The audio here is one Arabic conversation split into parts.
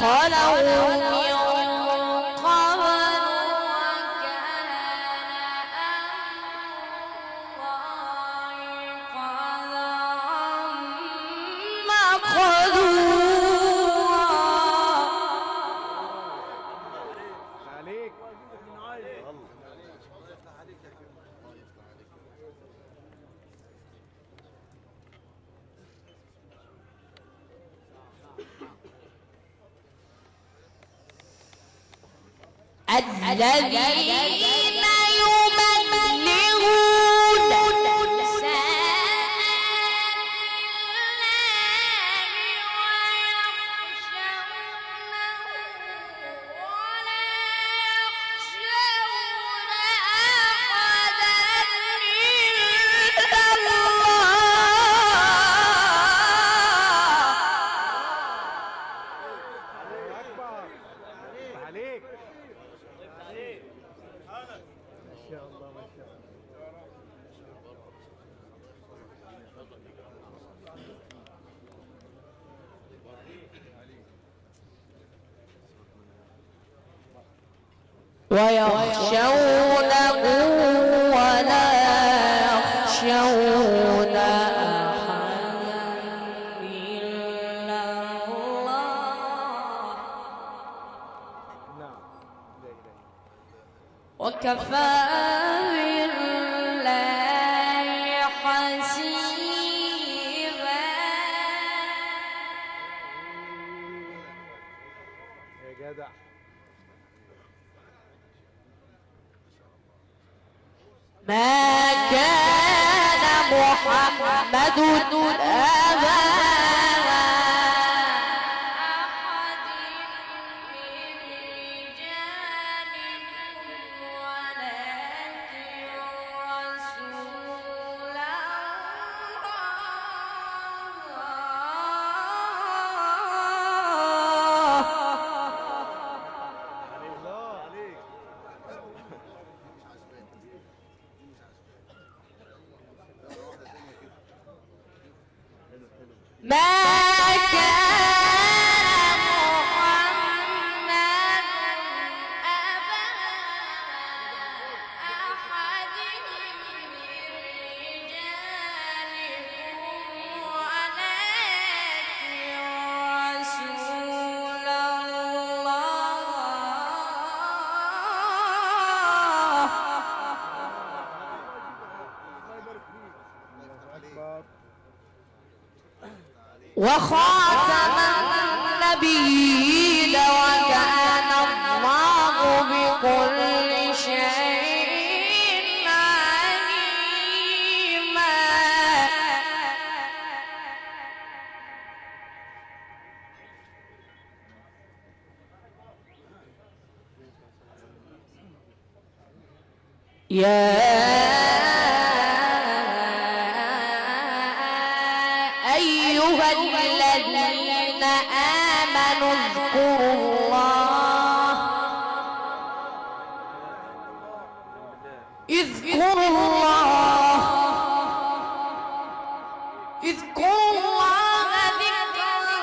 خلوا من قبل الذين يبلغون ويخشونه ولا يخشون أحدا إلا الله وكفى بالله حسيبا. يا جدع ما كان محمد أبا أحد من رجالكم ولكن رسول ما كان محمد أبا أحد من رجالكم ولكن رسول وخاتم النبيين وكان الله بكل شيء عليما. يا أيها الذين آمنوا اذكروا الله اذكروا الله ذكرا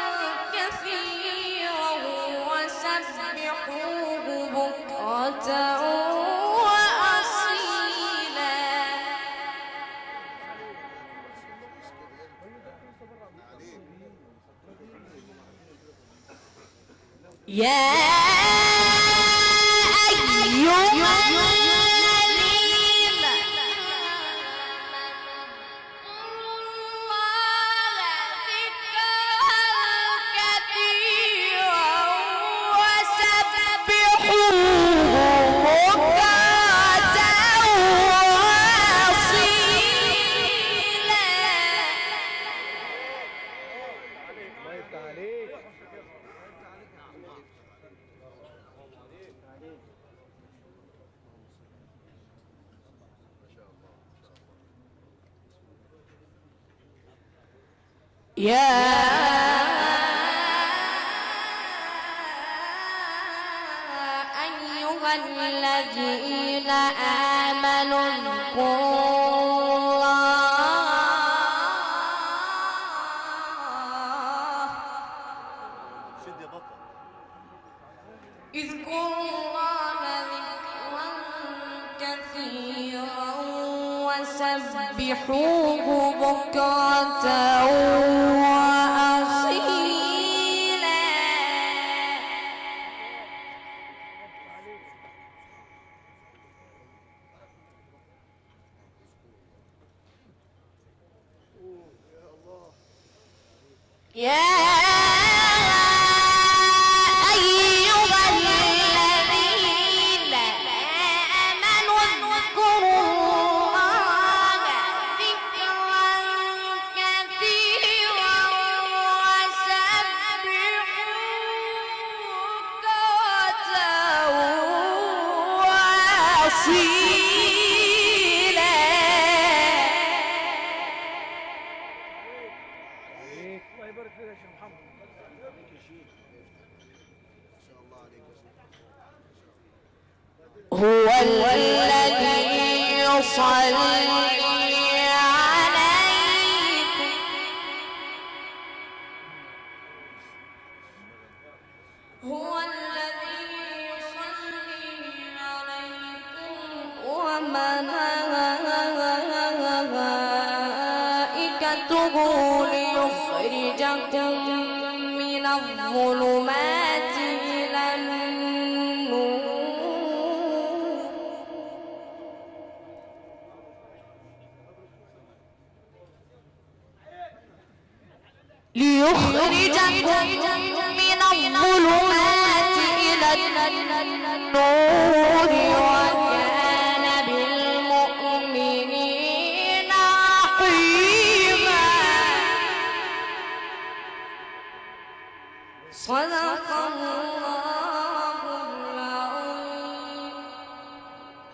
كثيرا وسبحوه بكرة وأصيلا. يا أيها الذين اذكروا الله ذكرا كثيرا وسبحوه بكرة وأصيلا. يا أيها الذين آمنوا اذكروا الله اذكروا الله ذكرا كثيرا وسبحوه بكرة وأصيلا. يا هو الذي يصلي عليكم هو الذي يصلي عليكم وملائكته ليخرجكم من الظلمات إلى النور من الظلمات إلى النور وكان بالمؤمنين رحيما. صدق الله.